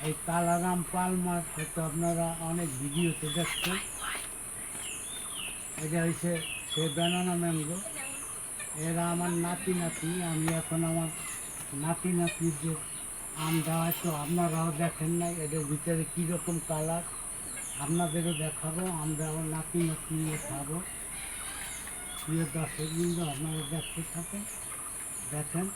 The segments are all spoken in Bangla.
এই কালারাম পাল মাছ হয়তো আপনারা অনেক ভিডিওতে দেখছেন। এটা হচ্ছে সে ব্যানানা ম্যাঙ্গো। এরা আমার নাতি নাতনি, আমি এখন আমার নাতি নাতনিদের আম দেওয়া, তো আপনারাও দেখেন নাই এদের ভিতরে কীরকম কালার, আপনাদেরও দেখাবো, আমরাও নাতি নাতনি নিয়ে খাবো। প্রিয় দর্শকবৃন্দ, আপনারা দেখতে থাকেন, দেখেন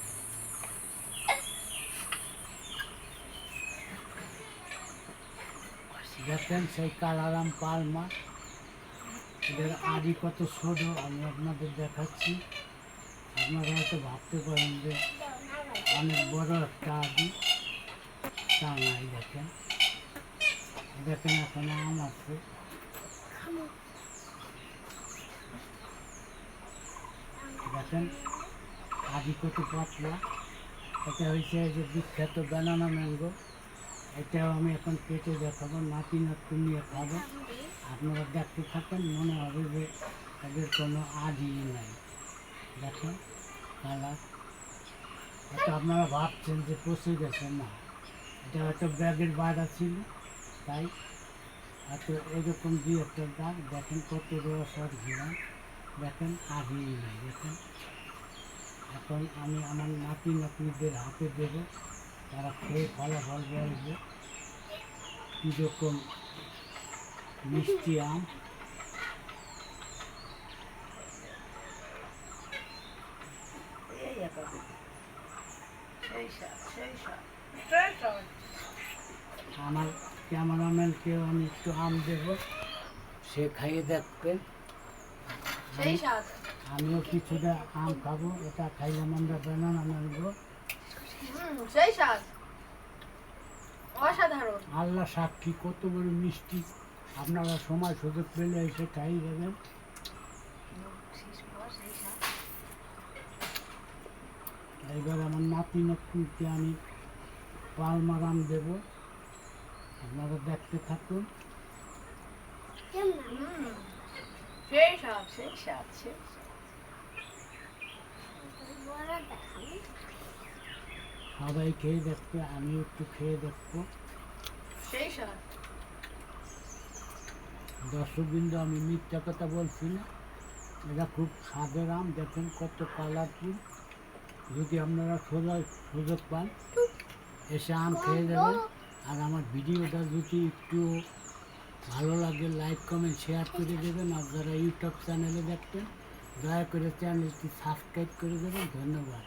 দেখেন সেই কালারাম পাল মাছ। এদের আড়ি কত ছোট আমি আপনাদের দেখাচ্ছি। আপনারা হয়তো ভাবতে পারেন যে অনেক বড় একটা আড়ি, তা নাই। দেখেন দেখেন এখন আম আছে, দেখেন আড়ি কত পাতলা। এটা হয়েছে যে বিখ্যাত ব্যানানা ম্যাঙ্গো। এটাও আমি এখন কেটে দেখাবো, নাতি নাতনি নিয়ে খাবো। আপনারা দেখতে থাকেন, মনে হবে যে এদের কোনো আড়ি নাই। দেখেন কালার, হয়তো আপনারা ভাবছেন যে পচে গেছে, না, এটা হয়তো ব্যাগের বাইরে ছিল, তাই হয়তো এরকম দুই একটা দাগ। দেখেন কত রস আর ঘিরা, দেখেন আড়ি নাই। দেখেন এখন আমি আমার নাতি নাতনিদের হাতে দেবো, তারা খেয়ে ফলাফল বলবে কীরকম মিষ্টি আম। আমার ক্যামেরাম্যানকেও আমি একটু আম দেবো, সে খাইয়ে দেখবে। আমিও কিছুটা আম খাবো, এটা খাইলাম আমরা ব্যানানা ম্যাঙ্গো। অসাধারণ। আল্লাহ সাক্ষী কত বড় মিষ্টি। আপনারা সময় সুযোগ পেলে এসে খাই দেবেন। এবার আমার নাতি নাতনিকে আমি পালমার আম দেবো, আপনারা দেখতে থাকুন। সেই স্বাদ, সেই স্বাদ, সেই সবাই খেয়ে দেখবে, আমি একটু খেয়ে দেখবো। সেই স্বাদ। দর্শকবৃন্দ, আমি মিথ্যা কথা বলছি না, এটা খুব স্বাদের আম। দেখেন কত কালারফুল। যদি আপনারা সুযোগ পান এসে আম খেয়ে যাবেন। আর আমার ভিডিওটা যদি একটু ভালো লাগে লাইক কমেন্ট শেয়ার করে দেবেন। আর যারা ইউটিউব চ্যানেলে দেখবেন দয়া করে চ্যানেলটি সাবস্ক্রাইব করে দেবেন। ধন্যবাদ।